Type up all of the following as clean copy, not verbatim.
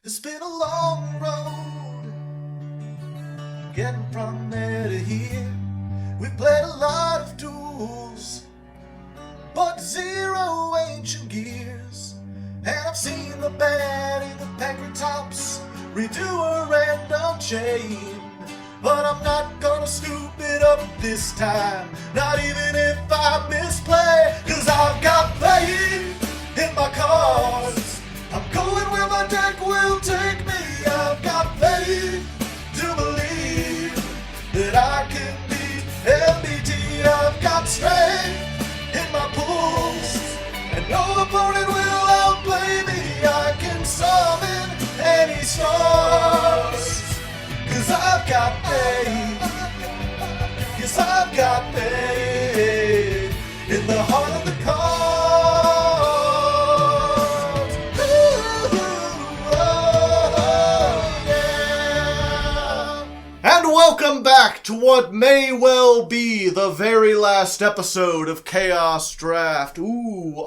It's been a long road getting from there to here. We've played a lot of duels, but zero ancient gears. And I've seen the bad in the pancreas tops redo a random chain. But I'm not gonna scoop it up this time, not even if I misplay. Cause I've got faith in my cards, I'm going where my deck will take me. I've got faith to believe that I can beat MBT. I've got strength in my pulls, and no opponent will outplay me. I can summon any stars, cause I've got faith. Yes, I've got faith in the heart of the cards. And welcome back to what may well be the very last episode of Chaos Draft. Ooh,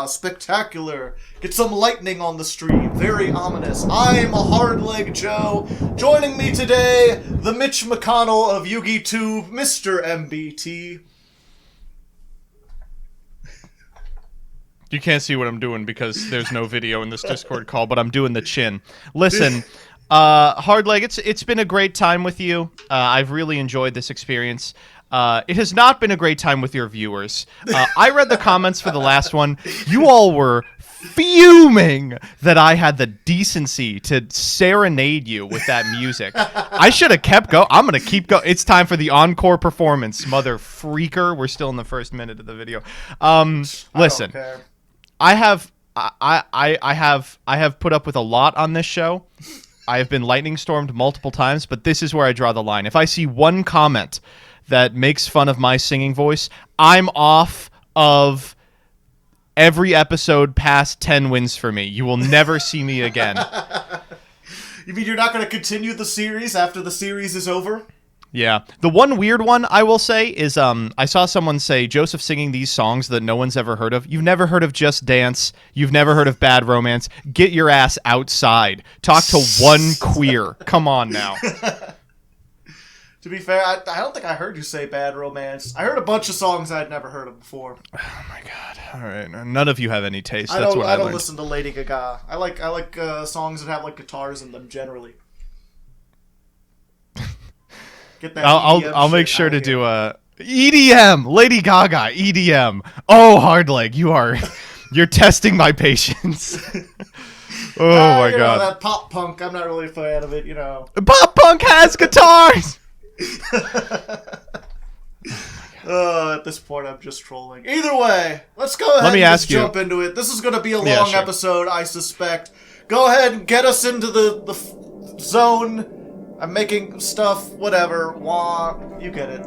spectacular. Get some lightning on the stream. Very ominous. I'm a Hardleg Joe. Joining me today, the Mitch McConnell of YugiTube, Mr. MBT. You can't see what I'm doing because there's no video in this Discord call, but I'm doing the chin. Listen, Hardleg, it's been a great time with you. I've really enjoyed this experience. It has not been a great time with your viewers. I read the comments for the last one. You all were fuming that I had the decency to serenade you with that music. I should have kept going. I'm going to keep going. It's time for the encore performance, mother freaker. We're still in the first minute of the video. Listen, I have put up with a lot on this show. I have been lightning stormed multiple times, but this is where I draw the line. If I see one comment that makes fun of my singing voice, I'm off of every episode past 10 wins for me. You will never see me again. You mean you're not going to continue the series after the series is over? Yeah. The one weird one I will say is I saw someone say, Joseph singing these songs that no one's ever heard of. You've never heard of Just Dance. You've never heard of Bad Romance. Get your ass outside. Talk to one queer. Come on now. To be fair, I don't think I heard you say Bad Romance. I heard a bunch of songs I'd never heard of before. Oh my god. All right. None of you have any taste. I That's don't, what I don't learned. listen to Lady Gaga. I like songs that have like guitars in them generally. Get that I'll make sure to do a EDM, Lady Gaga, EDM. Oh, Hardleg, you're testing my patience. Oh my god. That pop punk, I'm not really a fan of it, you know. Pop punk has guitars. At this point, I'm just trolling. Either way, let's go ahead and jump into it. This is going to be a long episode, I suspect. Go ahead and get us into the zone. I'm making stuff, whatever. Wah, you get it.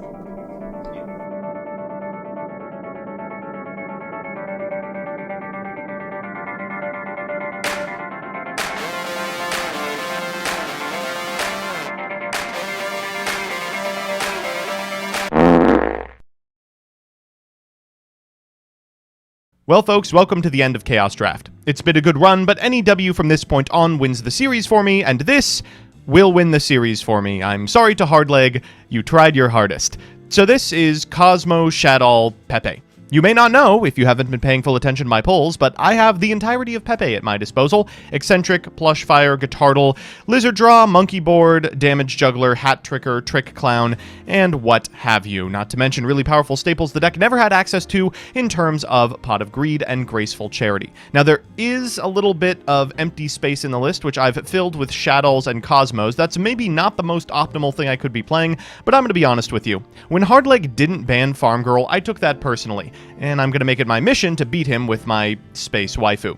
Well, folks, welcome to the end of Chaos Draft. It's been a good run, but any W from this point on wins the series for me, and this will win the series for me. I'm sorry to Hardleg, you tried your hardest. So this is Cosmo Shadow Pepe. You may not know, if you haven't been paying full attention to my polls, but I have the entirety of Pepe at my disposal. Eccentric, Plushfire, Guitardle, Lizard Draw, Monkey Board, Damage Juggler, Hat Tricker, Trick Clown, and what have you. Not to mention really powerful staples the deck never had access to in terms of Pot of Greed and Graceful Charity. Now there is a little bit of empty space in the list, which I've filled with Shadows and Cosmos. That's maybe not the most optimal thing I could be playing, but I'm going to be honest with you. When Hardleg didn't ban Farm Girl, I took that personally, and I'm going to make it my mission to beat him with my Space Waifu.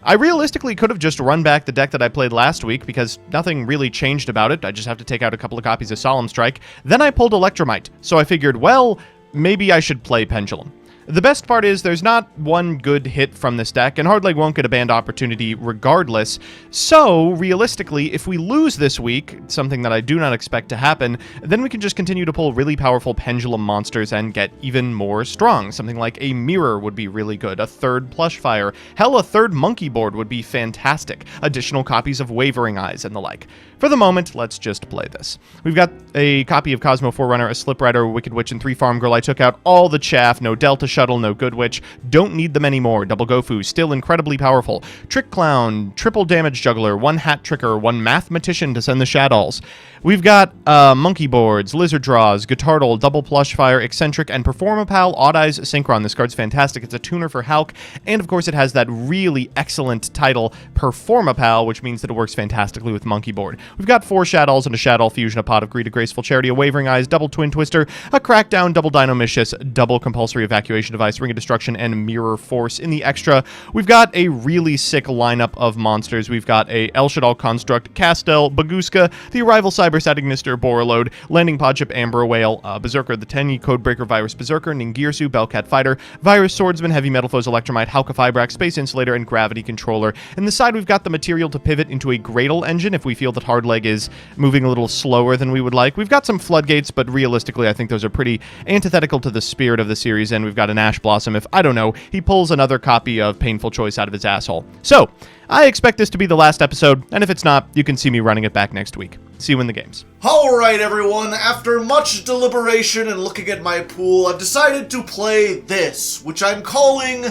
I realistically could have just run back the deck that I played last week because nothing really changed about it. I just have to take out a couple of copies of Solemn Strike. Then I pulled Electromite, so I figured, well, maybe I should play Pendulum. The best part is there's not one good hit from this deck, and Hardleg won't get a banned opportunity regardless. So, realistically, if we lose this week, something that I do not expect to happen, then we can just continue to pull really powerful pendulum monsters and get even more strong. Something like a mirror would be really good, a third plush fire, hell, a third monkey board would be fantastic, additional copies of Wavering Eyes and the like. For the moment, let's just play this. We've got a copy of Cosmo Forerunner, a Slip Rider, a Wicked Witch, and 3 Farm Girl. I took out all the chaff, no Delta Shuttle, no Good Witch. Don't need them anymore. Double Gofu, still incredibly powerful. Trick Clown, triple damage juggler, 1 hat tricker, 1 mathematician to send the Shaddolls. We've got monkey boards, lizard draws, Guitardle, double plush fire, eccentric, and Performapal, Odd Eyes Synchron. This card's fantastic. It's a tuner for Hulk, and of course it has that really excellent title, Performapal, which means that it works fantastically with monkey board. We've got 4 Shaddolls and a Shadoll Fusion, a Pot of Greed, a Graceful Charity, a Wavering Eyes, double Twin Twister, a Crackdown, double Dinomicious, double Compulsory Evacuation Device, Ring of Destruction, and Mirror Force. In the extra, we've got a really sick lineup of monsters. We've got a El Shaddol Construct, Castel, Baguska, the Arrival Cyber Ignister, Borreload, Landing Podship, Amber Whale, Berserker, the Tenyi, Codebreaker, Virus Berserker, Ningirsu, Bellcat Fighter, Virus Swordsman, Heavy Metal Foes, Electromite, Halka Fibrax, Space Insulator, and Gravity Controller. In the side, we've got the material to pivot into a Gradle engine if we feel that Hardleg is moving a little slower than we would like. We've got some Floodgates, but realistically, I think those are pretty antithetical to the spirit of the series, and we've got an Ash Blossom if, I don't know, he pulls another copy of Painful Choice out of his asshole. So, I expect this to be the last episode, and if it's not, you can see me running it back next week. See you in the games. Alright everyone, after much deliberation and looking at my pool, I've decided to play this, which I'm calling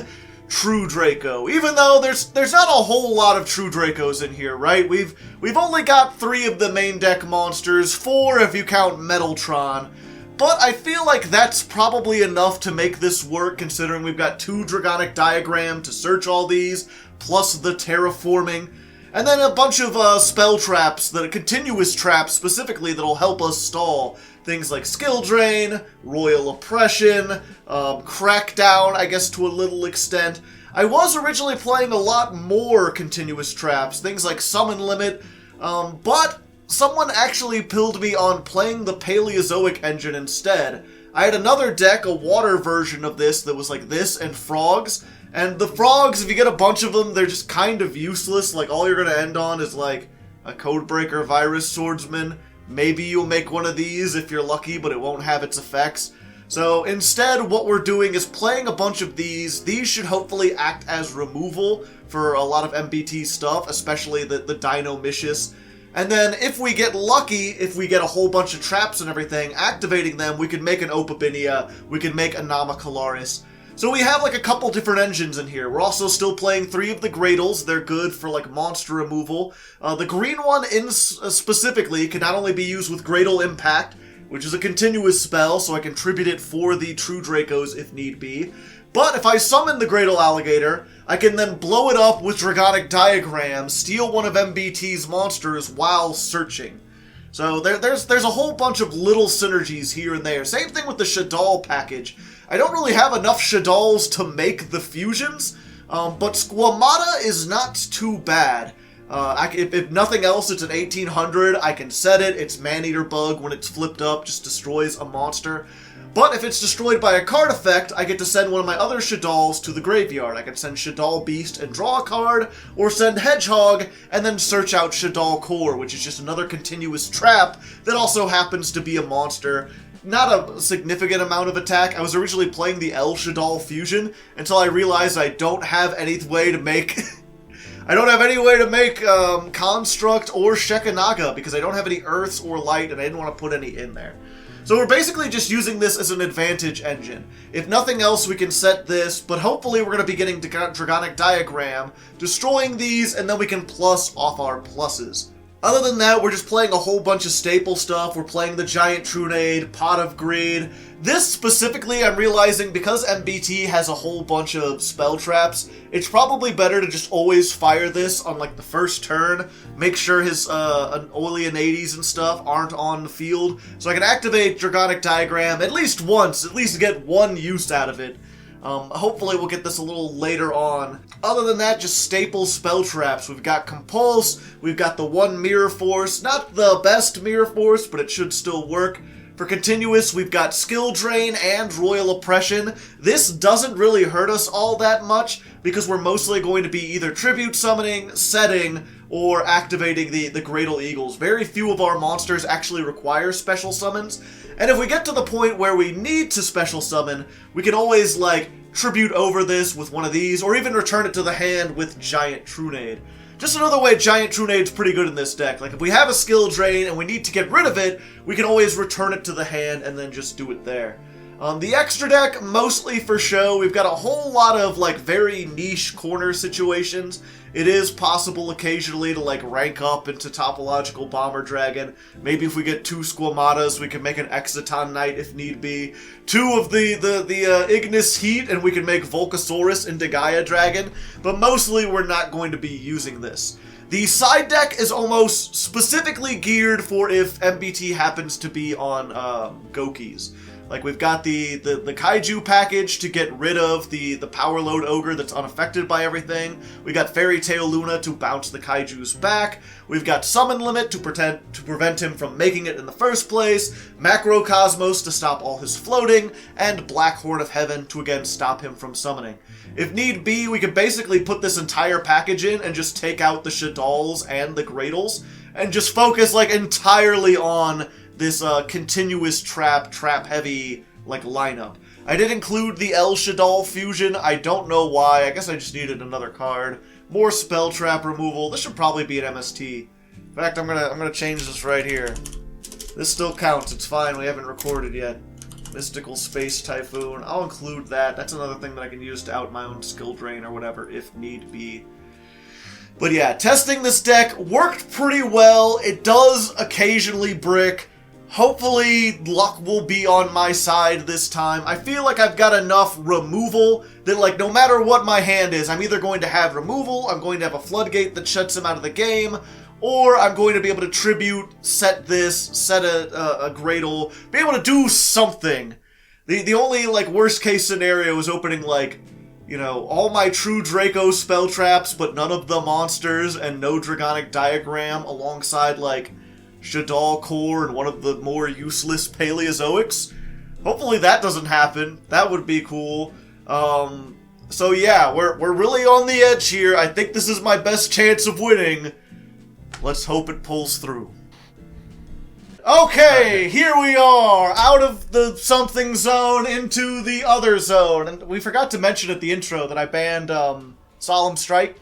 True Draco. Even though there's not a whole lot of True Dracos in here, right? We've only got 3 of the main deck monsters, 4 if you count Metaltron. But I feel like that's probably enough to make this work, considering we've got 2 Dragonic Diagram to search all these, plus the terraforming, and then a bunch of spell traps, continuous traps specifically, that'll help us stall. Things like Skill Drain, Royal Oppression, Crackdown, I guess to a little extent. I was originally playing a lot more continuous traps, things like Summon Limit, but someone actually pilled me on playing the Paleozoic engine instead. I had another deck, a water version of this, that was like this and frogs. And the frogs, if you get a bunch of them, they're just kind of useless. Like, all you're going to end on is like a Codebreaker Virus Swordsman. Maybe you'll make one of these if you're lucky, but it won't have its effects. So instead, what we're doing is playing a bunch of these. These should hopefully act as removal for a lot of MBT stuff, especially the Dinomicious. And then if we get lucky, if we get a whole bunch of traps and everything, activating them, we can make an Opabinia, we can make a Namacalaris. So we have like a couple different engines in here. We're also still playing 3 of the Gradles. They're good for like monster removal. The green one specifically can not only be used with Gradle Impact, which is a continuous spell, so I can tribute it for the True Dracos if need be. But if I summon the Gradle Alligator, I can then blow it up with Dragonic Diagram, steal one of MBT's monsters while searching. So there's a whole bunch of little synergies here and there. Same thing with the Shaddol package. I don't really have enough Shaddolls to make the fusions, but Squamata is not too bad. If nothing else, it's an 1800. I can set it. It's Maneater Bug. When it's flipped up, just destroys a monster. But if it's destroyed by a card effect, I get to send one of my other Shaddolls to the graveyard. I can send Shaddol Beast and draw a card, or send Hedgehog and then search out Shaddol Core, which is just another continuous trap that also happens to be a monster. Not a significant amount of attack. I was originally playing the El Shaddol Fusion until I realized I don't have any way to make... Construct or Shekanaga because I don't have any Earths or Light and I didn't want to put any in there. So we're basically just using this as an advantage engine. If nothing else, we can set this, but hopefully we're going to be getting Dragonic Diagram, destroying these, and then we can plus off our pluses. Other than that, we're just playing a whole bunch of staple stuff. We're playing the Giant Trunade, Pot of Greed. This specifically, I'm realizing, because MBT has a whole bunch of spell traps, it's probably better to just always fire this on, like, the first turn. Make sure his Oleanades and stuff aren't on the field. So I can activate Dragonic Diagram at least once, at least get one use out of it. Hopefully we'll get this a little later on. Other than that, just staple spell traps. We've got Compulse, we've got the one Mirror Force. Not the best Mirror Force, but it should still work. For continuous, we've got Skill Drain and Royal Oppression. This doesn't really hurt us all that much because we're mostly going to be either Tribute Summoning, Setting, or activating the Gradle Eagles. Very few of our monsters actually require special summons. And if we get to the point where we need to special summon, we can always, like, tribute over this with one of these, or even return it to the hand with Giant Trunade. Just another way Giant Trunade's pretty good in this deck. Like, if we have a skill drain and we need to get rid of it, we can always return it to the hand and then just do it there. The extra deck, mostly for show. We've got a whole lot of, like, very niche corner situations. It is possible occasionally to, like, rank up into Topological Bomber Dragon. Maybe if we get 2 Squamatas, we can make an Exciton Knight if need be. 2 of the Ignis Heat, and we can make Volcasaurus into Gaia Dragon. But mostly, we're not going to be using this. The side deck is almost specifically geared for if MBT happens to be on Gokis. Like, we've got the Kaiju package to get rid of the Power Load Ogre that's unaffected by everything. We got Fairy Tail Luna to bounce the Kaijus back. We've got Summon Limit to prevent him from making it in the first place. Macrocosmos to stop all his floating. And Black Horn of Heaven to again stop him from summoning. If need be, we could basically put this entire package in and just take out the Shaddolls and the Gradles. And just focus, like, entirely on this continuous trap-heavy, like, lineup. I did include the El Shaddol fusion. I don't know why. I guess I just needed another card. More spell trap removal. This should probably be an MST. In fact, I'm gonna change this right here. This still counts. It's fine. We haven't recorded yet. Mystical Space Typhoon. I'll include that. That's another thing that I can use to out my own skill drain or whatever if need be. But yeah, testing this deck worked pretty well. It does occasionally brick. Hopefully, luck will be on my side this time. I feel like I've got enough removal that, like, no matter what my hand is, I'm either going to have removal, I'm going to have a floodgate that shuts him out of the game, or I'm going to be able to tribute, set this, set a Gradle, be able to do something. The only, like, worst case scenario is opening, like, you know, all my true Draco spell traps, but none of the monsters, and no Dragonic Diagram alongside, like, Shaddol Core and one of the more useless Paleozoics. Hopefully that doesn't happen. That would be cool. So yeah, we're really on the edge here. I think this is my best chance of winning. Let's hope it pulls through. Okay, here we are, out of the something zone into the other zone. And we forgot to mention at the intro that I banned Solemn Strike.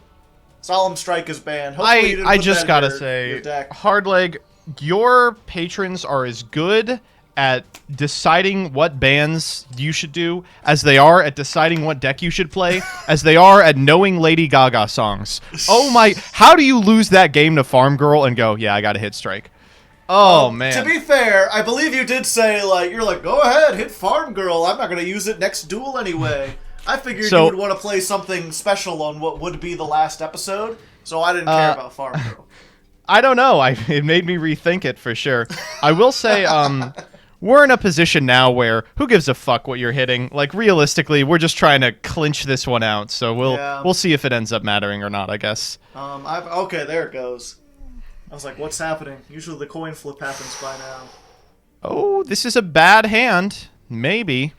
Solemn Strike is banned. Hopefully you didn't I put just that gotta in your say, deck. Hardleg, your patrons are as good at deciding what bans you should do as they are at deciding what deck you should play, as they are at knowing Lady Gaga songs. Oh my, how do you lose that game to Farm Girl and go, yeah, I gotta hit Strike? Oh, man. To be fair, I believe you did say, like, you're like, go ahead, hit Farm Girl. I'm not gonna use it next duel anyway. I figured you would want to play something special on what would be the last episode, so I didn't care about Farm Girl. I don't know. It made me rethink it for sure. I will say, we're in a position now where who gives a fuck what you're hitting? Like, realistically, we're just trying to clinch this one out. So we'll see if it ends up mattering or not, I guess. Okay, there it goes. I was like, what's happening? Usually the coin flip happens by now. Oh, this is a bad hand. Maybe.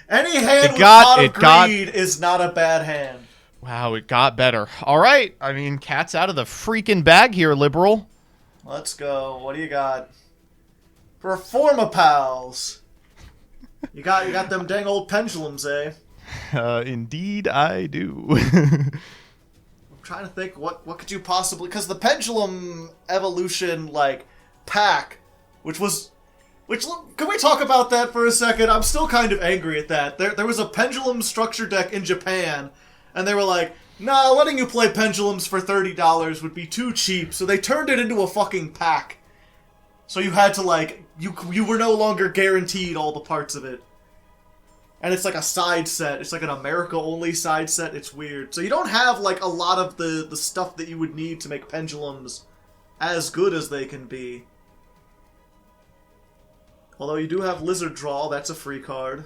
Any hand with Pot of Greed is not a bad hand. Wow, it got better. All right. I mean, cat's out of the freaking bag here, Liberal. Let's go. What do you got? Performapals. You got them dang old pendulums, eh? Indeed I do. I'm trying to think what could you possibly, because the pendulum evolution, like, pack, which can we talk about that for a second? I'm still kind of angry at that. There was a pendulum structure deck in Japan, and they were like, nah, letting you play pendulums for $30 would be too cheap, so they turned it into a fucking pack. So you had to, like, you were no longer guaranteed all the parts of it. And it's like a side set. It's like an America-only side set. It's weird. So you don't have, like, a lot of the stuff that you would need to make pendulums as good as they can be. Although you do have Lizard Draw. That's a free card.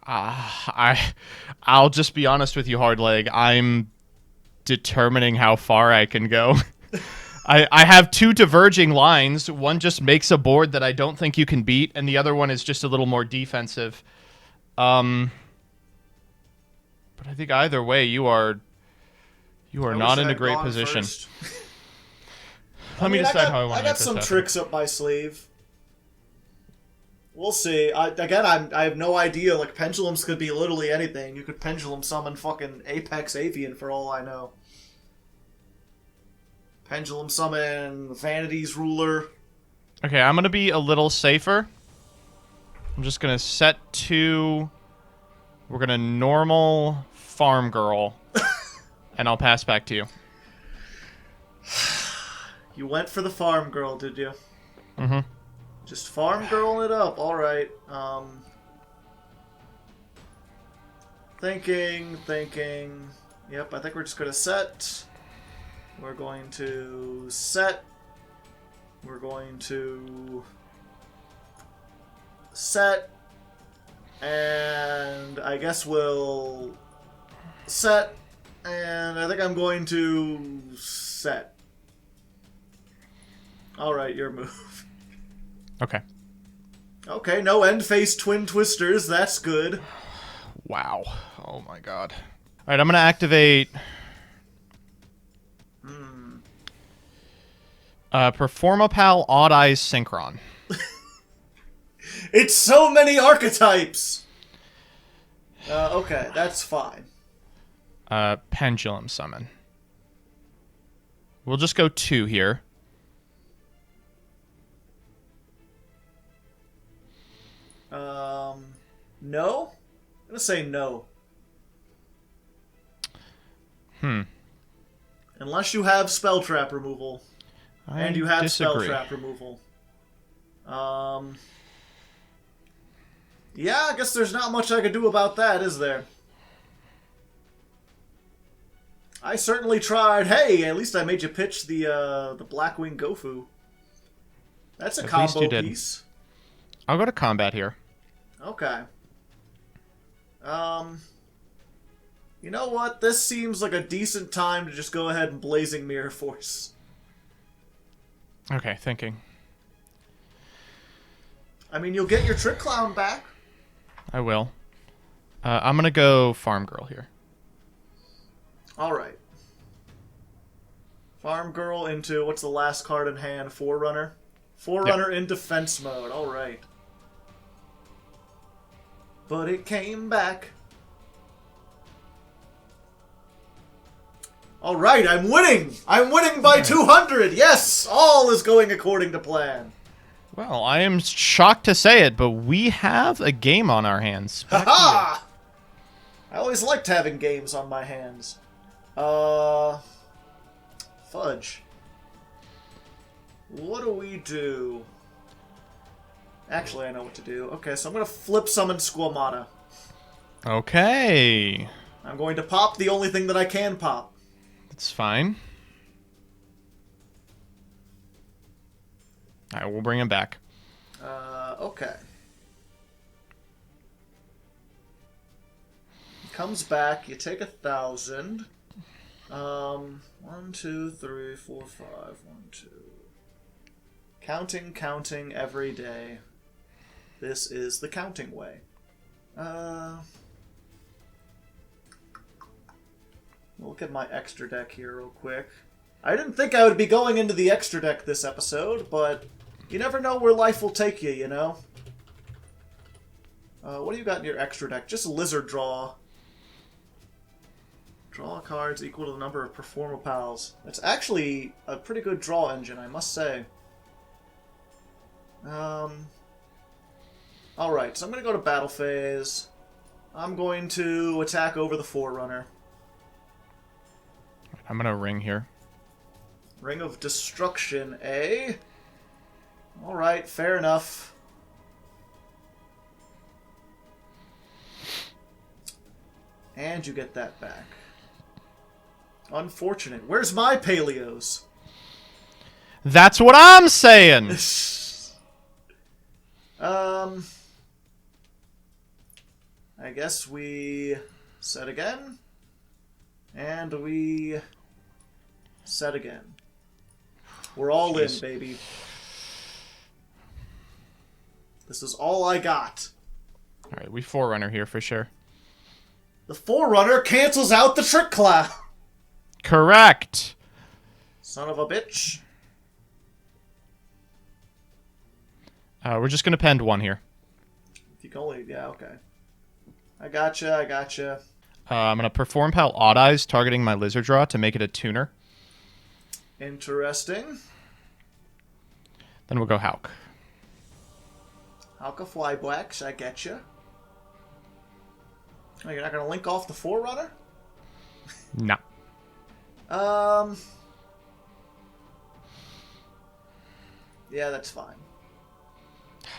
I'll just be honest with you, Hardleg. I'm determining how far I can go. I have two diverging lines. One just makes a board that I don't think you can beat, and the other one is just a little more defensive. But I think either way, you are not in a great position. Let me decide how I want to. I got some tricks up my sleeve. We'll see. I have no idea. Like, pendulums could be literally anything. You could pendulum summon fucking Apex Avian for all I know. Pendulum summon Vanity's Ruler. Okay, I'm going to be a little safer. I'm just going to set to... We're going to normal Farm Girl. And I'll pass back to you. You went for the Farm Girl, did you? Mm-hmm. Just Farm Girling it up. Alright. Thinking. Yep, I think we're just going to set... We're going to set. We're going to set. And I guess we'll set. And I think I'm going to set. Alright, your move. Okay. Okay, no end phase twin twisters. That's good. Wow. Oh my god. Alright, I'm going to activate... Performapal Odd Eyes Synchron. It's so many archetypes! Okay, that's fine. Pendulum Summon. We'll just go 2 here. No? I'm gonna say no. Unless you have spell trap removal. And you have spell trap removal. Yeah, I guess there's not much I could do about that, is there? I certainly tried. Hey, at least I made you pitch the Blackwing Gofu. That's a combo piece. I'll go to combat here. Okay. You know what? This seems like a decent time to just go ahead and Blazing Mirror Force. Okay, thinking. I mean, you'll get your Trick Clown back. I will. I'm gonna go Farm Girl here. Alright. Farm Girl into, what's the last card in hand? Forerunner? Forerunner in defense mode, alright. But it came back. Alright, I'm winning! I'm winning by 200! Yes! All is going according to plan. Well, I am shocked to say it, but we have a game on our hands. Ha-ha! I always liked having games on my hands. Fudge. What do we do? Actually, I know what to do. Okay, so I'm going to flip summon Squamata. Okay. I'm going to pop the only thing that I can pop. That's fine. Alright, we'll bring him back. Okay. He comes back, you take 1,000. 1, 2, 3, 4, 5, 1, 2. Counting every day. This is the counting way. Look at my extra deck here real quick. I didn't think I would be going into the extra deck this episode, but you never know where life will take you, you know? What do you got in your extra deck? Just Lizard Draw. Draw cards equal to the number of Performapals. That's actually a pretty good draw engine, I must say. Alright, so I'm going to go to Battle Phase. I'm going to attack over the Forerunner. I'm going to ring here. Ring of Destruction, eh? Alright, fair enough. And you get that back. Unfortunate. Where's my Paleos? That's what I'm saying! I guess we set again. And we set again. We're all Jeez. in, baby. This is all I got. Alright, we Forerunner here for sure. The Forerunner cancels out the Trick Clown. Correct! Son of a bitch. We're just gonna pend one here. If you can only... Yeah, okay. I gotcha. I'm gonna Perform Pal Odd Eyes, targeting my Lizard Draw to make it a tuner. Interesting. Then we'll go Hauk. Halka Fly Blacks, I getcha. Oh, you're not gonna link off the Forerunner? No. Yeah, that's fine.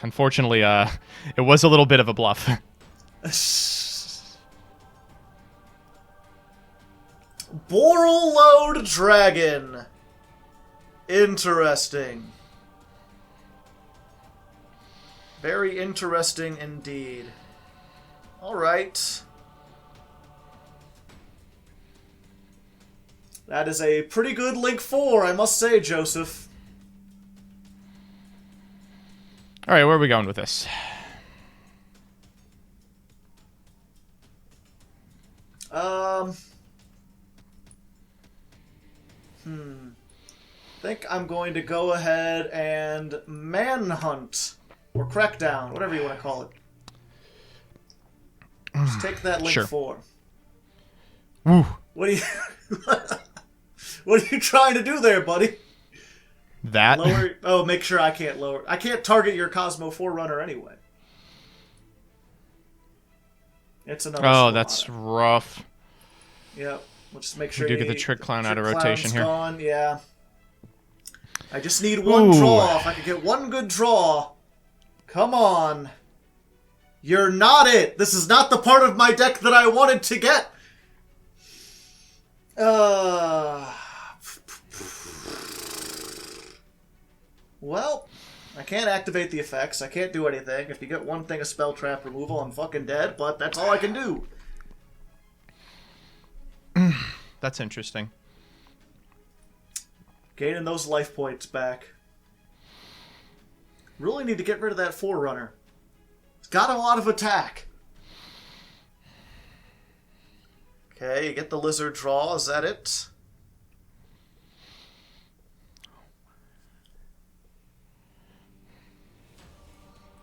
Unfortunately, it was a little bit of a bluff. Boral Load Dragon. Interesting. Very interesting indeed. Alright. That is a pretty good Link 4, I must say, Joseph. Alright, where are we going with this? I think I'm going to go ahead and Manhunt. Or Crackdown, whatever you want to call it. Just take that Link Sure. 4. Woo. What are you... what are you trying to do there, buddy? That? Lower... Oh, make sure I can't lower... I can't target your Cosmo Forerunner anyway. It's another... Oh, that's rough. Yep. We'll just make sure We do get the Trick Clown out of rotation here. Gone. Yeah. I just need one draw. If I could get one good draw... Come on. You're not it. This is not the part of my deck that I wanted to get. Well, I can't activate the effects. I can't do anything. If you get one thing of spell trap removal, I'm fucking dead, but that's all I can do. That's interesting. Gaining those life points back. Really need to get rid of that Forerunner. It's got a lot of attack. Okay, you get the Lizard draw. Is that it?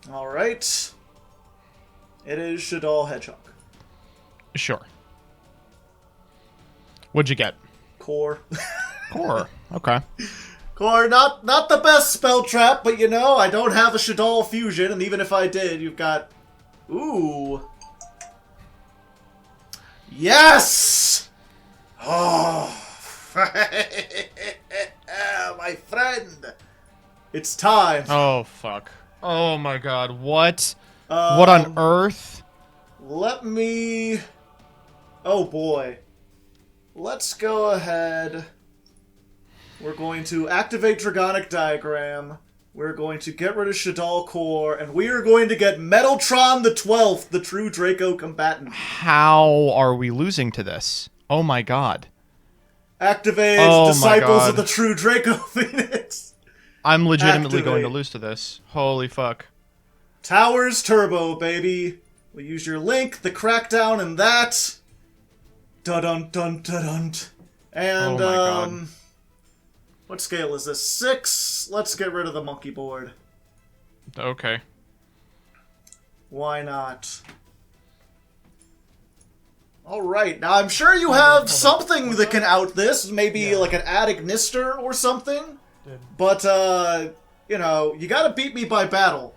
Alright. It is Shaddoll Hedgehog. Sure. What'd you get? Core. Core. Okay. Core, not the best spell trap, but you know, I don't have a Shaddoll fusion, and even if I did, you've got... Ooh. Yes! Oh. My friend. It's time. Oh, fuck. Oh, my God. What? What on earth? Let me... Oh, boy. Let's go ahead... We're going to activate Dragonic Diagram. We're going to get rid of Shaddoll Core, and we are going to get Metaltron the 12th, the true Draco combatant. How are we losing to this? Oh my god. Activate Oh Disciples of the True Draco Phoenix. I'm legitimately going to Activate. lose to this. Holy fuck. Towers Turbo, baby. We use your link, the Crackdown, and that. Dun-dun-dun-dun-dun. And, Oh my God. what scale is this? 6. Let's get rid of the monkey board. Okay. Why not? Alright, now I'm sure you have something that can out this. Maybe like an Adignister or something. But, you know, you gotta beat me by battle.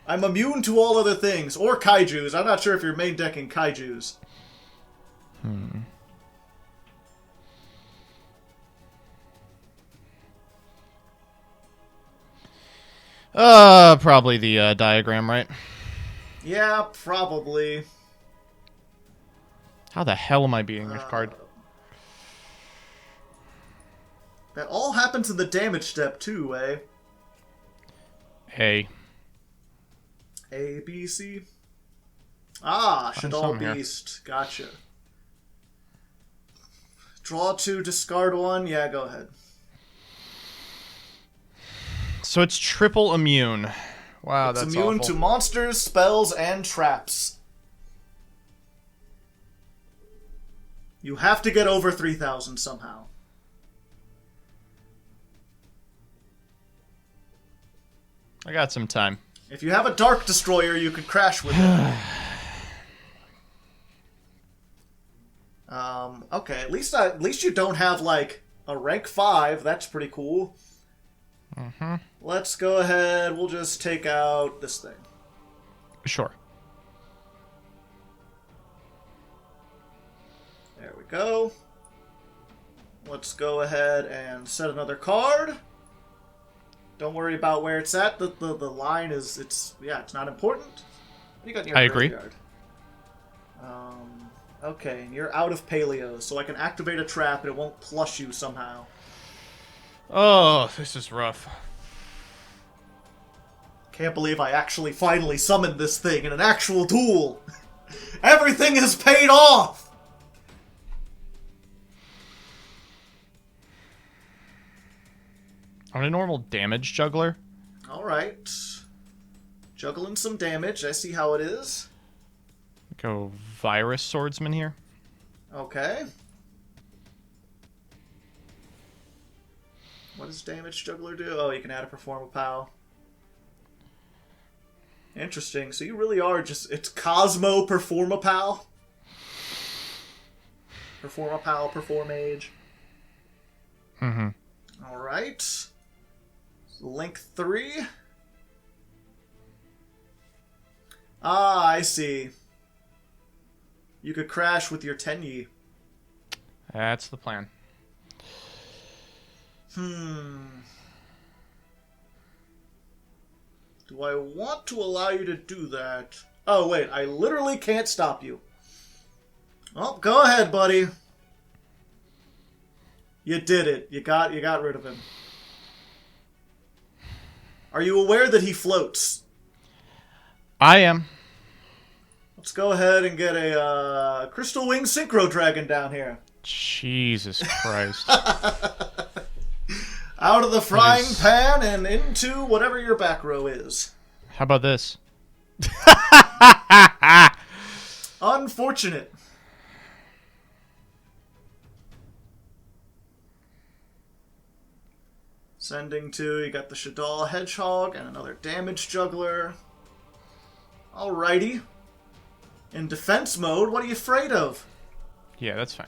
I'm immune to all other things. Or Kaijus. I'm not sure if you're main decking Kaijus. Probably the diagram, right? Yeah, probably. How the hell am I beating this card? That all happens in the damage step, too, eh? Hey. A, B, C. Ah, Shaddoll something here. Beast. Gotcha. Draw 2, discard 1. Yeah, go ahead. So it's triple immune. Wow, it's that's immune awful. to monsters, spells, and traps. You have to get over 3,000 somehow. I got some time. If you have a Dark Destroyer, you could crash with it. Okay, at least you don't have, like, a rank 5. That's pretty cool. Mm-hmm. Let's go ahead. We'll just take out this thing. Sure. There we go. Let's go ahead and set another card. Don't worry about where it's at. The line is, it's not important. What do you got in your I agree. graveyard? Okay, and you're out of paleo, so I can activate a trap and it won't plush you somehow. Oh, this is rough. Can't believe I actually finally summoned this thing in an actual duel. Everything has paid off! On a normal damage juggler? Alright. Juggling some damage, I see how it is. Go virus swordsman here. Okay. What does damage juggler do? Oh, you can add a perform a pal. Interesting. So you really are just... It's Cosmo perform a pal? Perform a pal, perform age. Mm-hmm. Alright. Link 3. Ah, I see. You could crash with your Tenyi. That's the plan. Do I want to allow you to do that? Oh, wait. I literally can't stop you. Oh, go ahead, buddy. You did it. You got rid of him. Are you aware that he floats? I am. Let's go ahead and get a Crystal Wing Synchro Dragon down here. Jesus Christ. Out of the frying pan and into whatever your back row is. How about this? Unfortunate. Sending to, you got the Shadal Hedgehog and another damage juggler. Alrighty. In defense mode, what are you afraid of? Yeah, that's fine.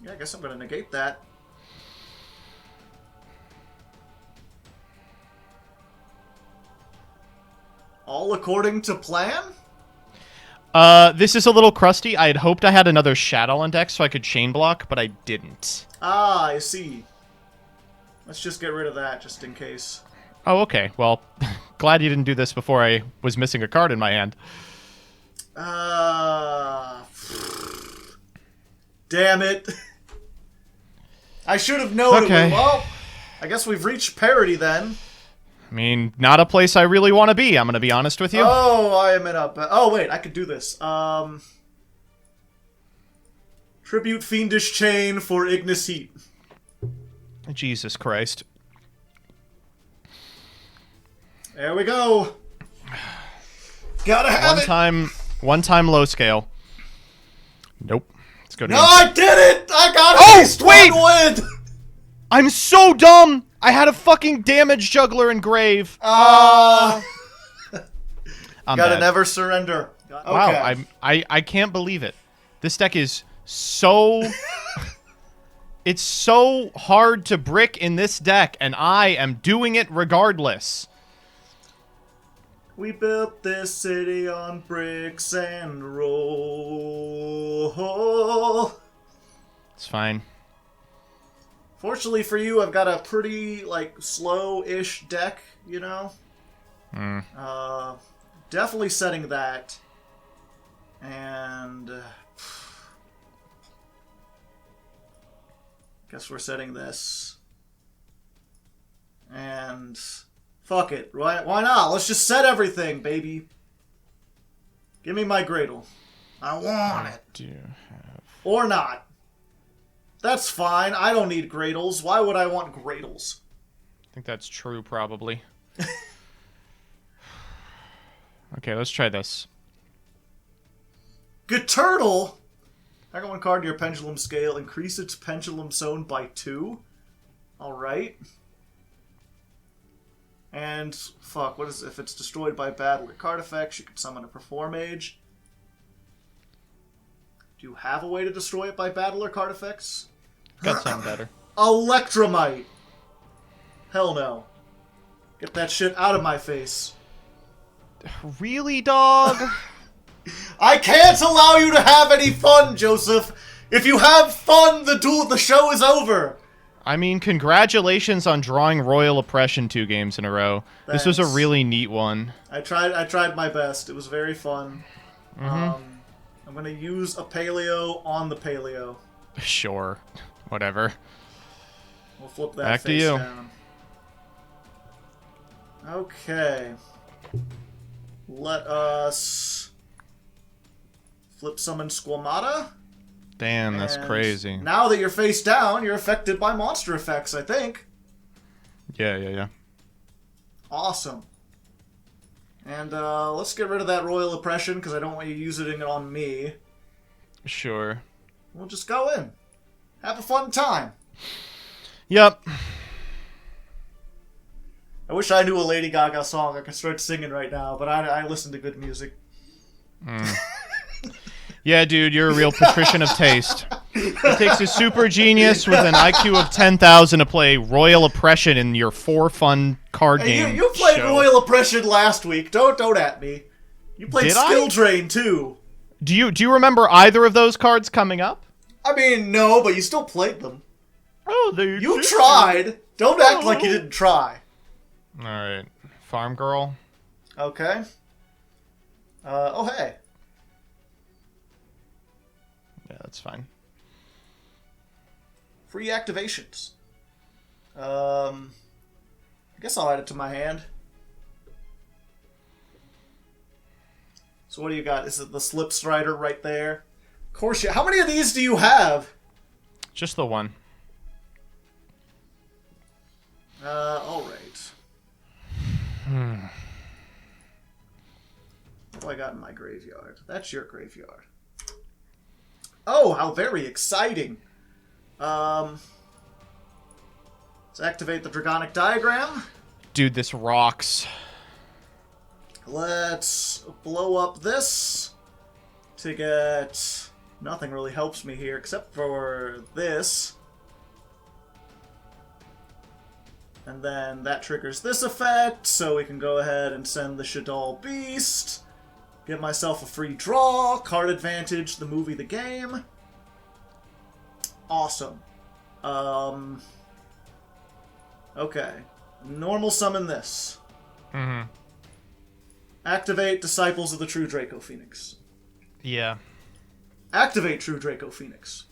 Yeah, I guess I'm gonna negate that. All according to plan? This is a little crusty. I had hoped I had another Shadow on deck so I could chain block, but I didn't. Ah, I see. Let's just get rid of that, just in case. Oh, okay. Well, glad you didn't do this before I was missing a card in my hand. Damn it. I should have known Okay. it. Well, I guess we've reached parity then. I mean, not a place I really want to be, I'm going to be honest with you. Oh, I am in a... Oh, wait, I could do this. Tribute Fiendish Chain for Ignis Heat. Jesus Christ. There we go. Gotta have it. One time low scale. Nope. Let's go to No, I did it! I got at least wait! one win! I'm so dumb! I had a fucking damage juggler engrave. I'm gotta bad. never surrender. Okay. Wow, I can't believe it. This deck is so... It's so hard to brick in this deck, and I am doing it regardless. We built this city on bricks and roll. It's fine. Fortunately for you, I've got a pretty, like, slow-ish deck, you know? Definitely setting that. And... guess we're setting this. And... fuck it. Why not? Let's just set everything, baby. Give me my Gradle. I want it. Do have... Or not. That's fine. I don't need Gradles. Why would I want Gradles? I think that's true, probably. Okay, let's try this. Good turtle! Target one card to your pendulum scale. Increase its pendulum zone by 2. Alright. And, fuck, what is if it's destroyed by battle or card effects, you can summon a Perform Mage. Do you have a way to destroy it by battle or card effects? Got something better. Electromite! Hell no. Get that shit out of my face. Really, dog? I can't allow you to have any fun, Joseph! If you have fun, the show is over! I mean, congratulations on drawing Royal Oppression 2 games in a row. Thanks. This was a really neat one. I tried my best. It was very fun. Mm-hmm. I'm gonna use a paleo on the paleo. Sure. Whatever. We'll flip that Back to face you. down. Okay. Let us flip summon Squamata. Damn, that's And crazy. Now that you're face down, you're affected by monster effects, I think. Yeah. Awesome. And let's get rid of that Royal Oppression, because I don't want you using it on me. Sure. We'll just go in. Have a fun time. Yep. I wish I knew a Lady Gaga song I could start singing right now, but I listen to good music. Yeah, dude, you're a real patrician of taste. It takes a super genius with an IQ of 10,000 to play Royal Oppression in your for-fun card game. You played show. Royal Oppression last week. Don't at me. You played Did Skill I? Drain too. Do you remember either of those cards coming up? I mean, no, but you still played them. Oh, they You tried. Don't act like you Oh. didn't try. All right, Farm Girl. Okay. Oh hey. Yeah, that's fine. Free activations. I guess I'll add it to my hand. So what do you got? Is it the Slip Strider right there? Of course you... How many of these do you have? Just the one. Alright. What do I got in my graveyard? That's your graveyard. Oh, how very exciting. Let's activate the Dragonic Diagram. Dude, this rocks. Let's blow up this to get... Nothing really helps me here except for this. And then that triggers this effect, so we can go ahead and send the Shaddoll Beast. Get myself a free draw, card advantage, the movie, the game. Awesome. Okay. Normal summon this. Mm-hmm. Activate Disciples of the True Draco Phoenix. Yeah. Activate True Draco Phoenix.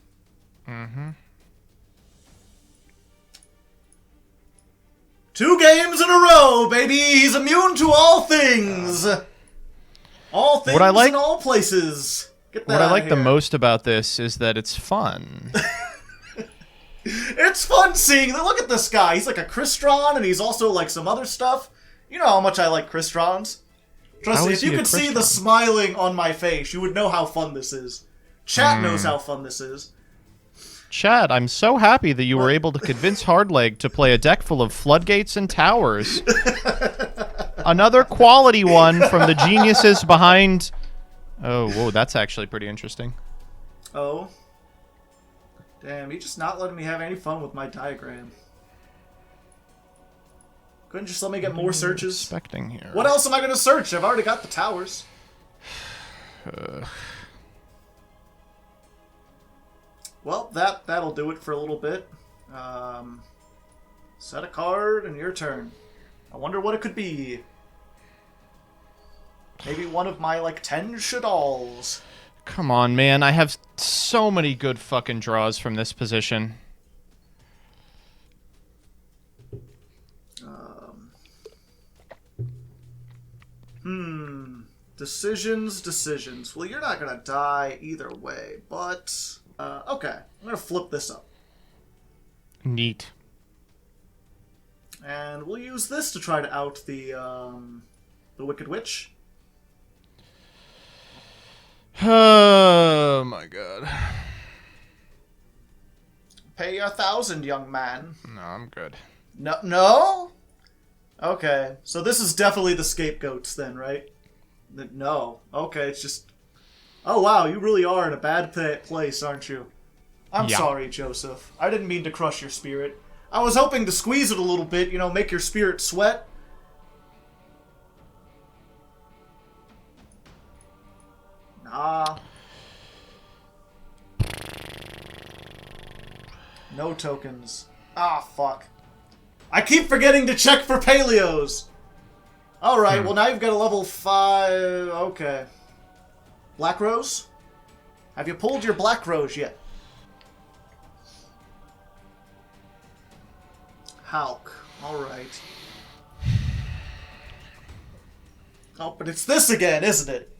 Mm-hmm. 2 games in a row, baby! He's immune to all things! All things What I like- in all places. Get that What I out like of the here. most about this is that it's fun. It's fun seeing... Look at this guy. He's like a Crystron, and he's also like some other stuff. You know how much I like Crystrons. Trust How me, is if you he a could see the Crystron? smiling on my face, you would know how fun this is. Chat knows how fun this is. Chad, I'm so happy that you were able to convince Hardleg to play a deck full of floodgates and towers. Another quality one from the geniuses behind... Oh, whoa, that's actually pretty interesting. Oh. Damn, you're just not letting me have any fun with my diagram. Couldn't you just let me get more searches? Expecting here. What else am I going to search? I've already got the towers. Well, that'll do it for a little bit. Set a card, and your turn. I wonder what it could be. Maybe one of my, like, 10 Shaddolls. Come on, man. I have so many good fucking draws from this position. Decisions. Well, you're not gonna die either way, but... okay, I'm gonna flip this up. Neat. And we'll use this to try to out the Wicked Witch. Oh my god. Pay 1,000, young man. No, I'm good. No? Okay, so this is definitely the scapegoats then, right? No. Okay, it's just... Oh wow, you really are in a bad place, aren't you? I'm sorry, Joseph. I didn't mean to crush your spirit. I was hoping to squeeze it a little bit, make your spirit sweat. Nah. No tokens. Ah, fuck. I keep forgetting to check for paleos! Alright, well now you've got a level 5... Okay. Black Rose? Have you pulled your Black Rose yet? Hulk. Alright. Oh, but it's this again, isn't it?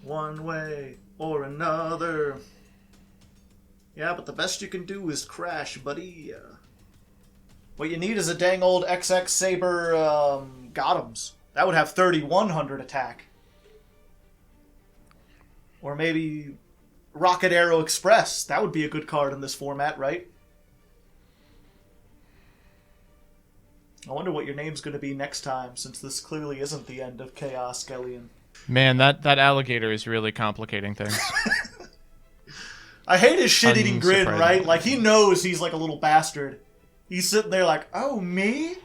One way or another. Yeah, but the best you can do is crash, buddy. What you need is a dang old XX Saber Gottoms. That would have 3,100 attack. Or maybe Rocket Arrow Express. That would be a good card in this format, right? I wonder what your name's going to be next time, since this clearly isn't the end of Chaos Skellion. Man, that alligator is really complicating things. I hate his shit-eating grin, right? Like, he knows he's like a little bastard. He's sitting there like, oh, me?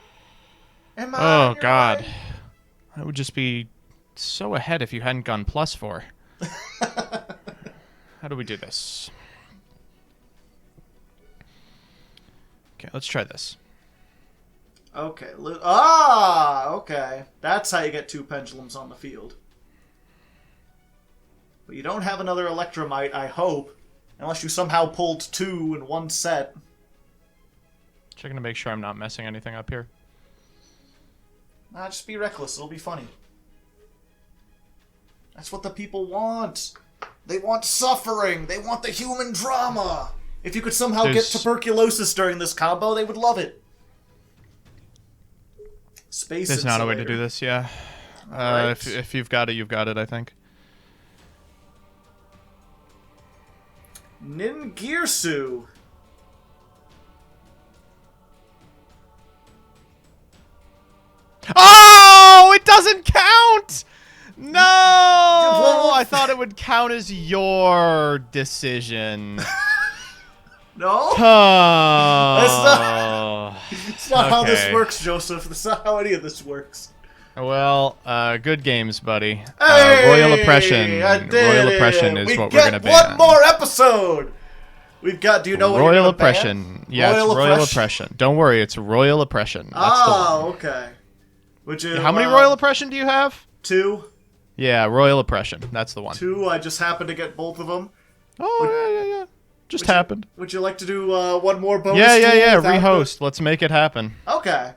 Am I Oh, God. Way? I would just be so ahead if you hadn't gone +4. How do we do this? Okay, let's try this. Okay. Okay. That's how you get 2 pendulums on the field. But you don't have another Electromite, I hope. Unless you somehow pulled 2 in one set. Checking to make sure I'm not messing anything up here. Nah, just be reckless. It'll be funny. That's what the people want. They want suffering. They want the human drama. If you could somehow get tuberculosis during this combo, they would love it. Space There's Insulator. not a way to do this, yeah. Right. If you've got it, you've got it, I think. Ningirsu. Oh, it doesn't count! No! I thought it would count as your decision. No? Oh. That's not how this works, Joseph. That's not how any of this works. Well, good games, buddy. Hey, Royal Oppression. I did Royal it. Oppression is what we're going to ban. We get one more episode! We've got, do you know what Royal you're Oppression. Ban? Yeah, Royal it's Royal Oppression. Don't worry, it's Royal Oppression. That's okay. Would you, how many Royal Oppression do you have? 2. Yeah, Royal Oppression. That's the one. 2, I just happened to get both of them. Oh, yeah. Just happened. Would you like to do one more bonus? Yeah. Rehost. Let's make it happen. Okay.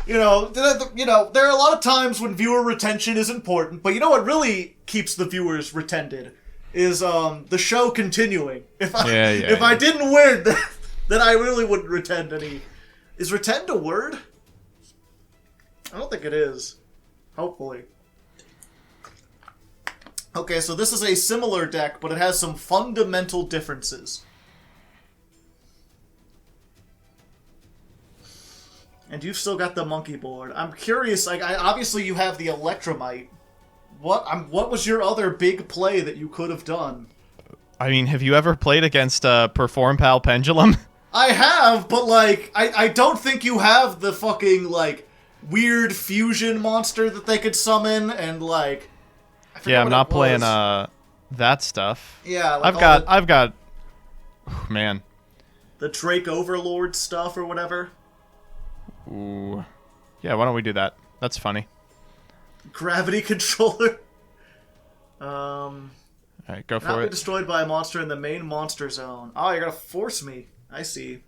There are a lot of times when viewer retention is important, but you know what really keeps the viewers retented is the show continuing. If I didn't win, then I really wouldn't retend any. Is retend a word? I don't think it is. Hopefully. Okay, so this is a similar deck, but it has some fundamental differences. And you've still got the monkey board. I'm curious, obviously you have the Electromite. What was your other big play that you could have done? I mean, have you ever played against a Perform Pal Pendulum? I have, but, I don't think you have the fucking, weird fusion monster that they could summon, and, yeah, I'm not playing, that stuff. Yeah, I've got... Oh, man. The Drake Overlord stuff or whatever. Ooh. Yeah, why don't we do that? That's funny. Gravity controller. Alright, go for Not it. be destroyed by a monster in the main monster zone. Oh, you're gonna force me. I see.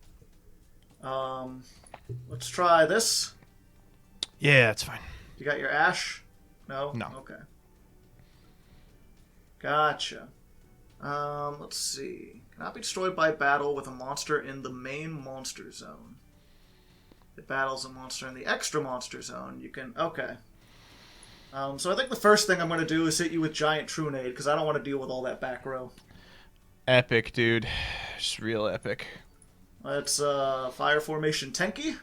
Let's try this. Yeah, it's fine. You got your Ash? No? No. Okay. Gotcha. Let's see. Cannot be destroyed by battle with a monster in the main monster zone. It battles a monster in the extra monster zone. You can... Okay. So I think the first thing I'm going to do is hit you with Giant Trunade, because I don't want to deal with all that back row. Epic, dude. Just real epic. Let's Fire Formation Tenki.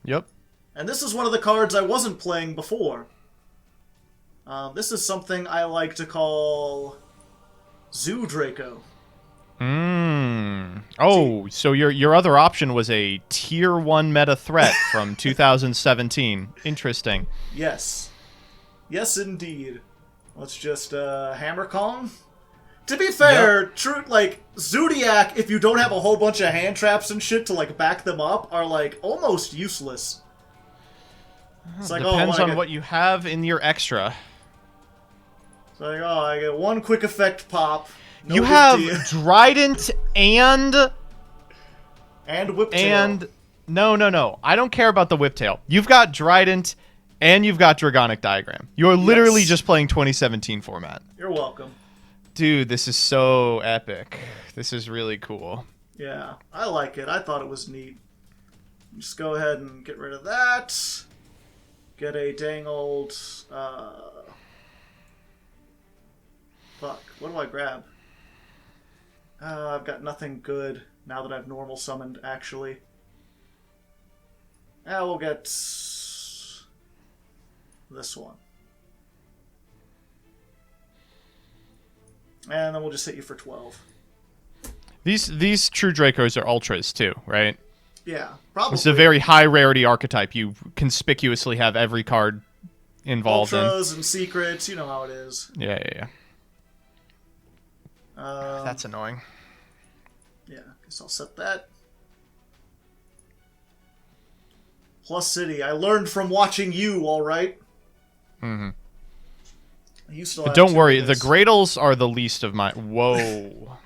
Yep. And this is one of the cards I wasn't playing before. This is something I like to call Zoo Draco. Oh, so your other option was a tier 1 meta threat from 2017. Interesting. Yes. Yes, indeed. Let's just Hammer Kong. To be fair, true, like, Zodiac, if you don't have a whole bunch of hand traps and shit to, like, back them up, are, like, almost useless. It's like, depends on what you have in your extra. It's like, oh, I get one quick effect pop. No you big have deal. Trident and Whiptail. And no. I don't care about the Whiptail. You've got Trident and you've got Dragonic Diagram. You're literally just playing 2017 format. You're welcome. Dude, this is so epic. This is really cool. Yeah, I like it. I thought it was neat. Just go ahead and get rid of that. Get a dang old... Fuck, what do I grab? I've got nothing good now that I've normal summoned, actually. We'll get... this one. And then we'll just hit you for 12. These True Dracos are Ultras, too, right? Yeah, probably. It's a very high rarity archetype. You conspicuously have every card involved Ultras and secrets, you know how it is. Yeah. That's annoying. Yeah, guess I'll set that. Plus City. I learned from watching you, alright? Mm-hmm. You still But have don't two worry, of the this. Gradles are the least of my... Whoa.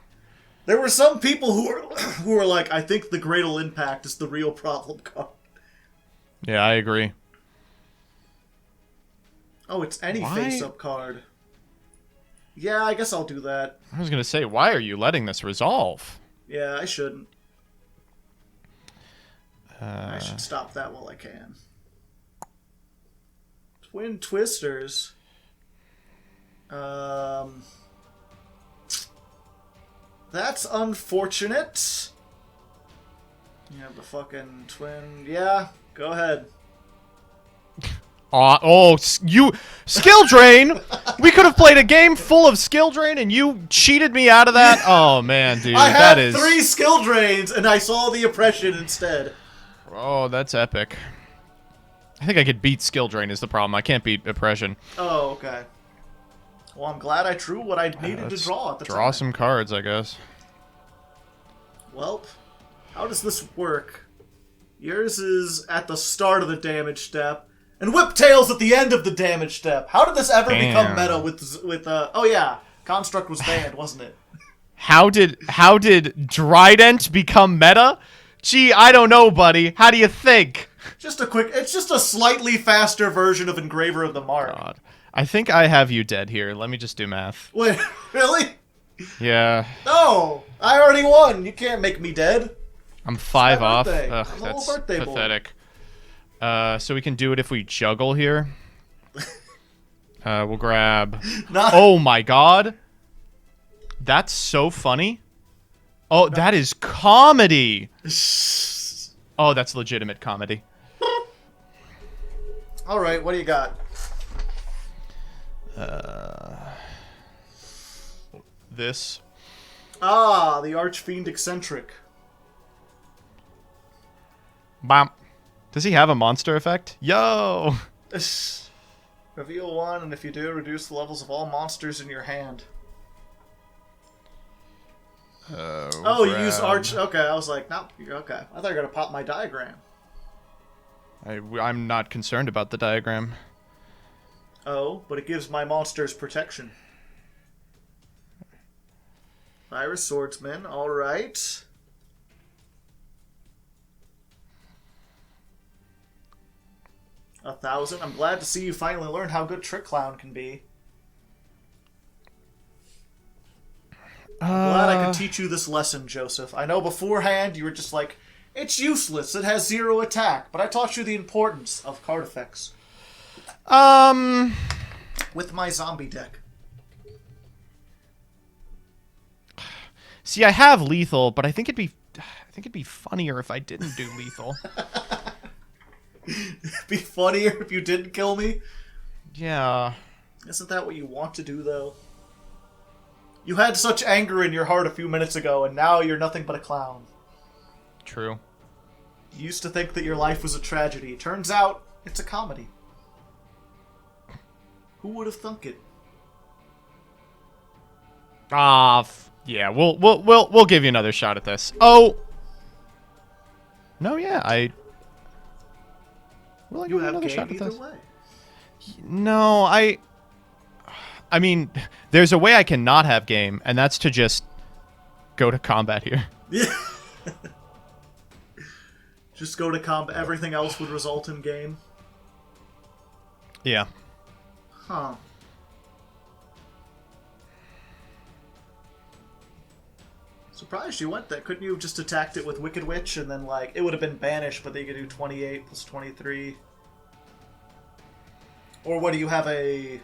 There were some people who were like, I think the Gradle Impact is the real problem card. Yeah, I agree. Oh, it's any Why? face-up card. Yeah, I guess I'll do that. I was going to say, why are you letting this resolve? Yeah, I shouldn't. I should stop that while I can. Twin Twisters. That's unfortunate. You have the fucking twin... Yeah, go ahead. You skill drain. We could have played a game full of skill drain, and you cheated me out of that. Oh man, dude, I that had is 3 skill drains, and I saw the oppression instead. Oh, that's epic. I think I could beat skill drain. Is the problem? I can't beat oppression. Oh, okay. Well, I'm glad I drew what I needed to draw at the time. Draw some cards, I guess. Welp, how does this work? Yours is at the start of the damage step. And Whiptail's at the end of the damage step. How did this ever become meta with oh yeah, Construct was banned, wasn't it? How did Trident become meta? Gee, I don't know, buddy. How do you think? It's just a slightly faster version of Engraver of the Mark. God. I think I have you dead here. Let me just do math. Wait, really? Yeah. No, I already won. You can't make me dead. I'm 5 off. birthday. Ugh, I'm a that's little birthday boy. pathetic. So we can do it if we juggle here. We'll grab... Oh my god. That's so funny. Oh, that is comedy. Oh, that's legitimate comedy. Alright, what do you got? This. Ah, the Archfiend Eccentric. Bam. Does he have a monster effect? Yo! Reveal 1, and if you do, reduce the levels of all monsters in your hand. Oh, you use Arch... Okay, I was like, no, okay. I thought you were going to pop my diagram. I'm not concerned about the diagram. Oh, but it gives my monsters protection. Iris Swordsman, alright. A 1,000. I'm glad to see you finally learned how good Trick Clown can be. I'm glad I could teach you this lesson, Joseph. I know beforehand you were just like, it's useless, it has 0 attack, but I taught you the importance of card effects. With my zombie deck. See, I have lethal, but I think it'd be funnier if I didn't do lethal. It'd be funnier if you didn't kill me? Yeah. Isn't that what you want to do, though? You had such anger in your heart a few minutes ago, and now you're nothing but a clown. True. You used to think that your life was a tragedy. Turns out, it's a comedy. Who would have thunk it? Yeah, we'll give you another shot at this. Oh. No, yeah, Will I give you another shot at this? Way. No, I mean, there's a way I cannot have game, and that's to just go to combat here. Yeah. Just go to combat. Everything else would result in game. Yeah. Huh. Surprised you went that. Couldn't you have just attacked it with Wicked Witch and then, like, it would have been banished, but then you could do 28 plus 23? Or what, do you have a...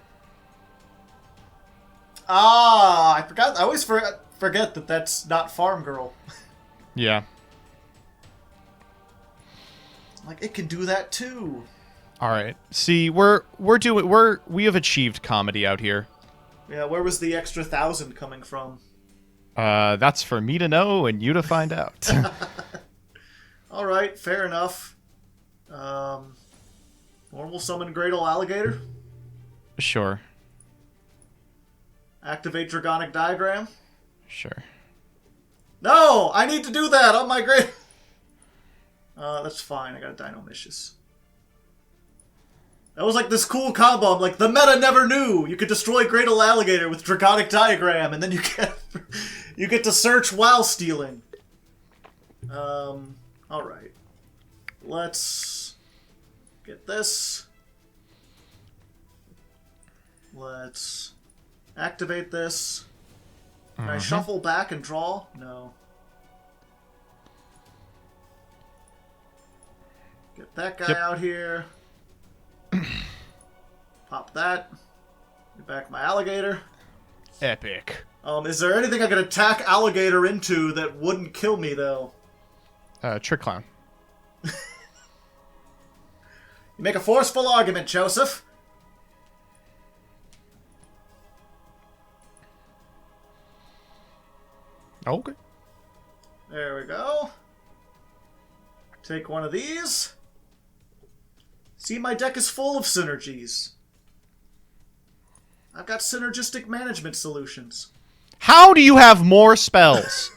I forgot. I always forget that that's not Farm Girl. Yeah. Like, it can do that too. All right. See, we have achieved comedy out here. Yeah, where was the extra 1,000 coming from? That's for me to know and you to find out. All right, fair enough. Normal summon Great Ol' Alligator. Sure. Activate Dragonic Diagram. Sure. No, I need to do that on my great. That's fine. I got a Dino Mishus. That was like this cool combo. I'm like, the meta never knew you could destroy Great Ol' Alligator with Dragonic Diagram, and then you get to search while stealing. All right. Let's get this. Let's activate this. Can I shuffle back and draw? No. Get that guy out here. Pop that. Get back my alligator. Epic. Is there anything I could attack alligator into that wouldn't kill me, though? Trick Clown. You make a forceful argument, Joseph. Okay. There we go. Take one of these. See, my deck is full of synergies. I've got synergistic management solutions. How do you have more spells?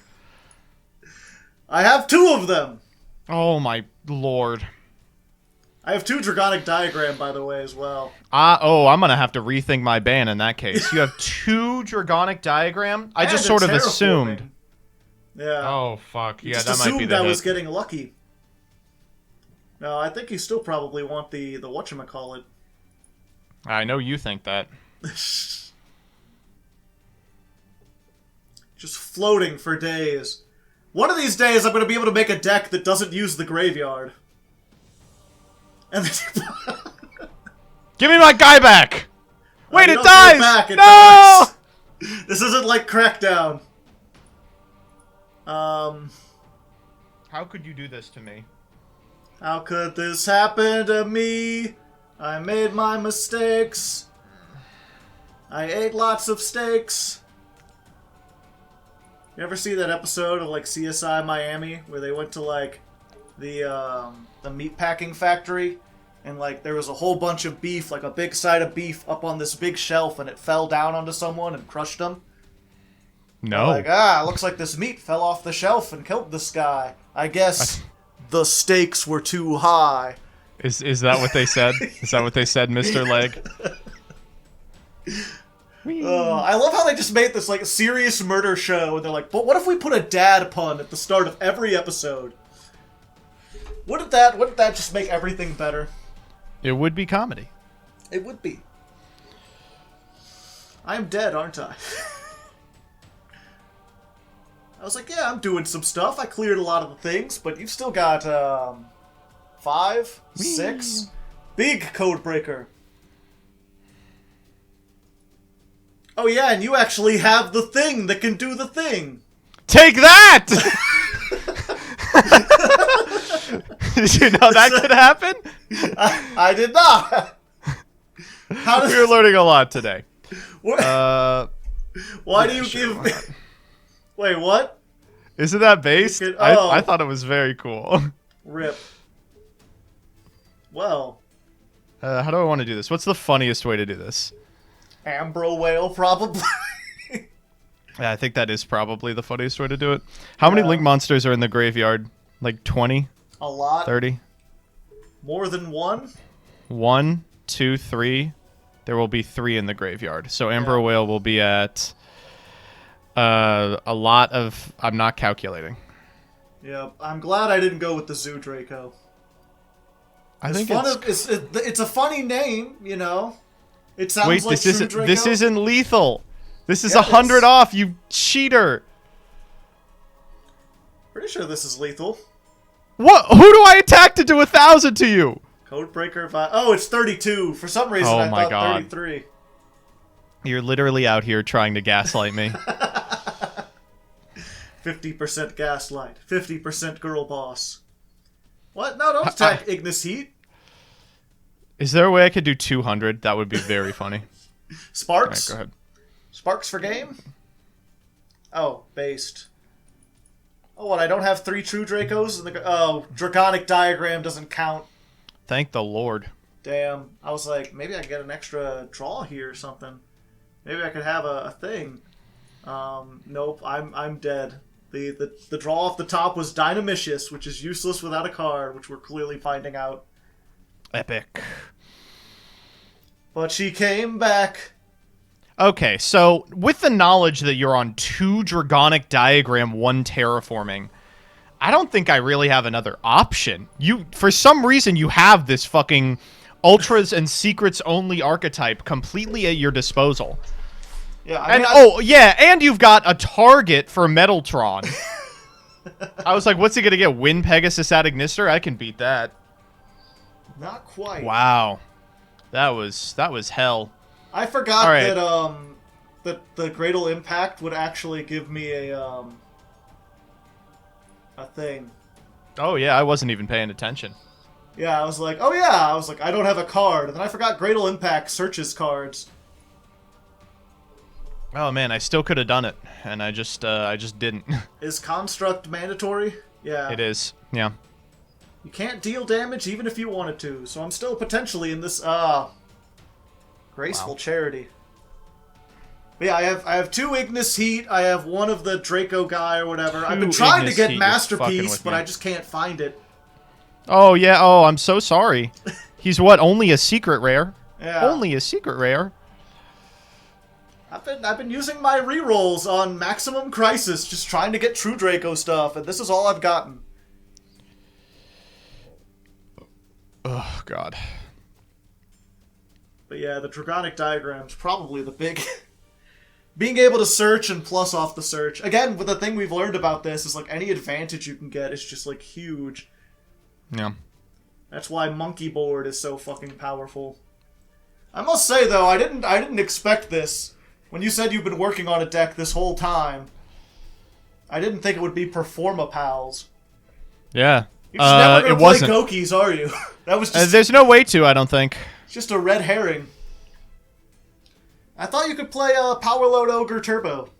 I have 2 of them. Oh my lord. I have 2 Dragonic Diagram, by the way, as well. I'm gonna have to rethink my ban in that case. You have 2 Dragonic Diagram? I just sort of assumed. Yeah. Oh fuck. You Yeah, just that might be assumed the I hit. was getting lucky. No, I think you still probably want the whatchamacallit. I know you think that. Just floating for days. One of these days, I'm going to be able to make a deck that doesn't use the graveyard. And then Give me my guy back! Wait, you it don't dies! get it back, it No! dies. This isn't like Crackdown. How could you do this to me? How could this happen to me? I made my mistakes. I ate lots of steaks. You ever see that episode of like CSI Miami where they went to like the meatpacking factory and like there was a whole bunch of beef, like a big side of beef up on this big shelf and it fell down onto someone and crushed them? No. Like, looks like this meat fell off the shelf and killed this guy. I guess the stakes were too high. Is that what they said? Is that what they said, Mr. Leg? I love how they just made this like serious murder show and they're like, but what if we put a dad pun at the start of every episode? Wouldn't that just make everything better? It would be comedy. It would be. I'm dead, aren't I? I was like, yeah, I'm doing some stuff. I cleared a lot of the things, but you've still got 5, 6. Big code breaker. Oh yeah, and you actually have the thing that can do the thing. Take that! Did you know that could happen? I did not. We're learning a lot today. Why do you give me... Wait, what? Isn't that based? I thought it was very cool. Rip. Well. How do I want to do this? What's the funniest way to do this? Ambro whale, probably. Yeah, I think that is probably the funniest way to do it. How many link monsters are in the graveyard? Like 20? A lot. 30? More than one? 1, 2, 3. There will be 3 in the graveyard. So Ambro Whale will be at a lot of... I'm not calculating. Yeah, I'm glad I didn't go with the Zoo Draco. I think it's a funny name, you know? It sounds like this True Draco. This isn't lethal. This is 100 off, you cheater. Pretty sure this is lethal. What? Who do I attack to do 1,000 to you? Codebreaker 5. Oh, it's 32. For some reason, I thought 33. You're literally out here trying to gaslight me. 50% gaslight. 50% girl boss. What? No, don't attack Ignis Heat. Is there a way I could do 200? That would be very funny. Sparks? All right, go ahead. Sparks for game? Oh, based. Oh, what? I don't have 3 True Dracos? Oh, Dragonic Diagram doesn't count. Thank the Lord. Damn. I was like, maybe I can get an extra draw here or something. Maybe I could have a thing. Nope, I'm dead. The draw off the top was Dynamicious, which is useless without a card, which we're clearly finding out. Epic. But she came back. Okay, so with the knowledge that you're on 2 Dragonic Diagram, 1 Terraforming, I don't think I really have another option. For some reason, you have this fucking Ultras and Secrets only archetype completely at your disposal. Yeah, and you've got a target for Metaltron. I was like, what's he gonna get? Win Pegasus at Ignister? I can beat that. Not quite. Wow, that was hell. I forgot that the Gradle Impact would actually give me a thing. Oh yeah, I wasn't even paying attention. Yeah, I was like, oh yeah, I don't have a card, and then I forgot Gradle Impact searches cards. Oh man, I still could have done it, and I just didn't. Is Construct mandatory? Yeah. It is. Yeah. You can't deal damage even if you wanted to, so I'm still potentially in this graceful charity. But yeah, I have 2 Ignis Heat. I have 1 of the Draco guy or whatever. I've been trying to get Masterpiece, but I just can't find it. Oh yeah. Oh, I'm so sorry. He's what? Only a secret rare. Yeah. Only a secret rare. I've been using my rerolls on Maximum Crisis, just trying to get True Draco stuff, and this is all I've gotten. Oh God. But yeah, the Dragonic Diagram's probably the big... Being able to search and plus off the search. Again, with the thing we've learned about this is like any advantage you can get is just like huge. Yeah. That's why Monkey Board is so fucking powerful. I must say though, I didn't expect this. When you said you've been working on a deck this whole time, I didn't think it would be Performa Pals. Yeah. You're just never gonna play Gokies, are you? That was just... there's no way to, I don't think. It's just a red herring. I thought you could play Power Load Ogre Turbo.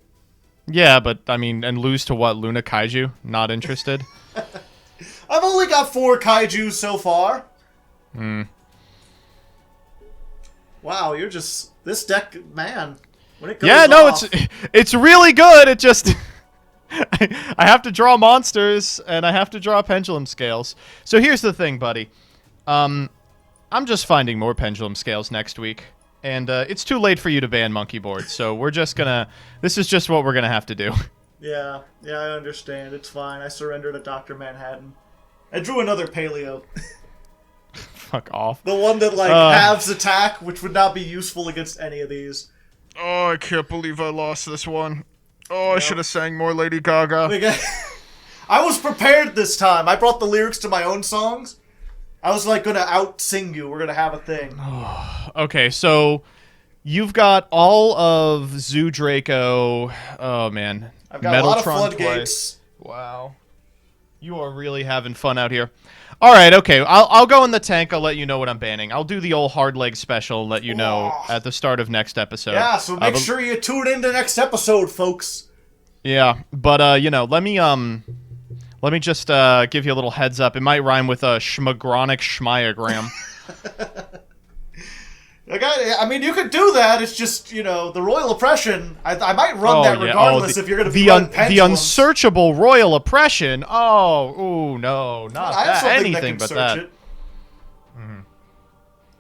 Yeah, but, I mean, and lose to what? Luna Kaiju? Not interested? I've only got 4 Kaijus so far. Hmm. Wow, you're just... This deck, man... When it goes it's really good. It just I have to draw monsters and I have to draw pendulum scales. So here's the thing, buddy. I'm just finding more pendulum scales next week, and it's too late for you to ban Monkey Board. So we're just gonna. This is just what we're gonna have to do. Yeah, I understand. It's fine. I surrender to Dr. Manhattan. I drew another Paleo. Fuck off. The one that like halves attack, which would not be useful against any of these. Oh, I can't believe I lost this one. Oh, I should have sang more Lady Gaga. I was prepared this time. I brought the lyrics to my own songs. I was like gonna out-sing you. We're gonna have a thing. Okay, so you've got all of Zoo Draco. Oh, man. I've got a lot of floodgates. Wow. You are really having fun out here. All right, okay. I'll go in the tank. I'll let you know what I'm banning. I'll do the old Hardleg special, let you know at the start of next episode. Yeah, so make sure you tune in to next episode, folks. Yeah, but, you know, let me just give you a little heads up. It might rhyme with a schmagronic schmiogram. I mean, you could do that. It's just, you know, the royal oppression. I might run that regardless if you're going to be running pendulums. The unsearchable royal oppression. Oh, no, not that. Anything but that. Mm-hmm.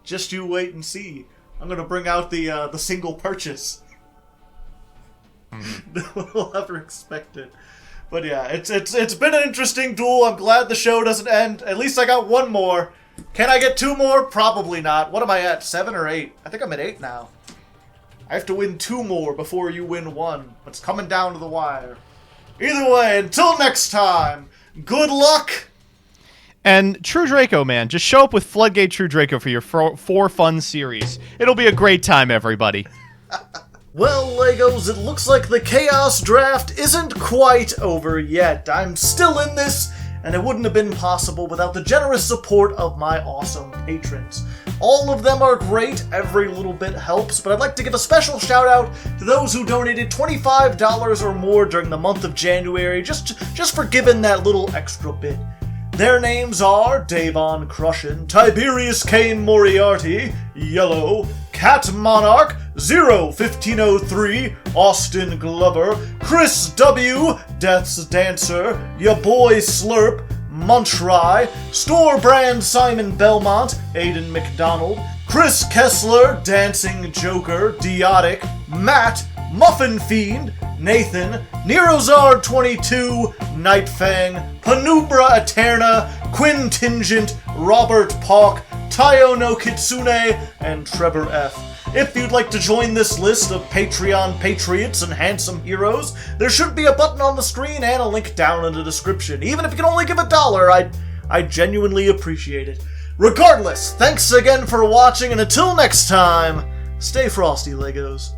Just you wait and see. I'm going to bring out the single purchase. No one will ever expect it. But yeah, it's been an interesting duel. I'm glad the show doesn't end. At least I got one more. Can I get 2 more? Probably not. What am I at? 7 or 8? I think I'm at 8 now. I have to win 2 more before you win 1. It's coming down to the wire. Either way, until next time, good luck! And True Draco, man, just show up with Floodgate True Draco for your 4 fun series. It'll be a great time, everybody. Well, Legos, it looks like the Chaos Draft isn't quite over yet. I'm still in this, and it wouldn't have been possible without the generous support of my awesome patrons. All of them are great, every little bit helps, but I'd like to give a special shout out to those who donated $25 or more during the month of January, just for giving that little extra bit. Their names are Davon Crushin, Tiberius Kane Moriarty, Yellow, Cat Monarch, 01503, Austin Glover, Chris W, Death's Dancer, Ya Boy Slurp, Muntry, Store Brand Simon Belmont, Aiden McDonald, Chris Kessler, Dancing Joker, Diotic, Matt, Muffin Fiend, Nathan, Nerozard22, Nightfang, Penumbra Eterna, Quintingent, Robert Palk, Tayo no Kitsune, and Trevor F. If you'd like to join this list of Patreon patriots and handsome heroes, there should be a button on the screen and a link down in the description. Even if you can only give $1, I'd genuinely appreciate it. Regardless, thanks again for watching, and until next time, stay frosty, Legos.